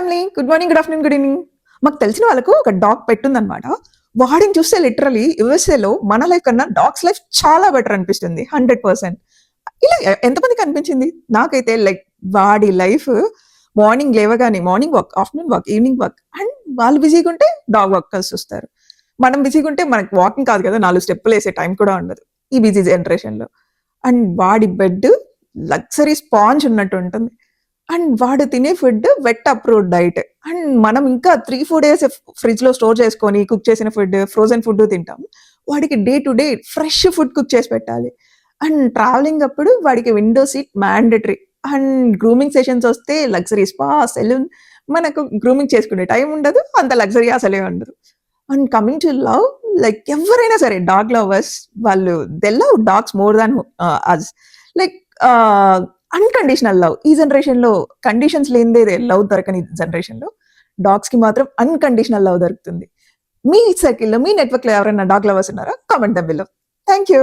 Family. Good morning, good afternoon, good evening. మాకు తెలిసిన వాళ్ళకు ఒక డాగ్ పెట్ ఉందన్నమాట. వాడిని చూస్తే లిటరల్లీ యూఎస్ఏలో మన లైఫ్ కన్నా డాగ్స్ లైఫ్ చాలా బెటర్ అనిపిస్తుంది. 100%. ఇలా ఎంతమందికి అనిపించింది? నాకైతే లైక్ వాడి లైఫ్ మార్నింగ్ లేవగానే morning walk, afternoon walk, evening walk and వాళ్ళు బిజీగా ఉంటే డాగ్ వాక్ కలిసొస్తారు. మనం బిజీగా ఉంటే మనకి వాకింగ్ కాదు కదా! 4 స్టెప్పులేసే టైం కూడా ఉండదు. ఈ బిజీ జనరేషన్‌లో. అండ్ వాడి బెడ్ లగ్జరీ స్పాంజ్ ఉన్నట్టు ఉంటుంది. అండ్ వాడు తినే food vet approved diet. And మనం ఇంకా 3, 4 డేస్ ఫ్రిడ్జ్‌లో స్టోర్ చేసుకొని కుక్ చేసిన ఫుడ్, ఫ్రోజెన్ ఫుడ్ తింటాం. వాడికి day to day fresh food cook చేసి పెట్టాలి. అండ్ ట్రావెలింగ్ అప్పుడు వాడికి window seat mandatory. And grooming sessions వస్తే లగ్జరీ స్పా, సెలూన్ మనకు గ్రూమింగ్ చేసుకునే టైం ఉండదు. అంత లగ్జరీ అసలే ఉండదు. And coming to love like ఎవరైనా సరే డాగ్ లవర్స్ వాళ్ళు they love dogs more than us. Like ah, unconditional love. ఈ జనరేషన్‌లో కండిషన్స్ లేనిదే లవ్ దొరకని జనరేషన్‌లో డాగ్స్‌కి మాత్రం అన్‌కండిషనల్ లవ్ దొరుకుతుంది. మీ సర్కిల్‌లో, మీ నెట్‌వర్క్‌లో ఎవరైనా డాగ్ లవర్స్ ఉన్నారా? Comment them below. Thank you.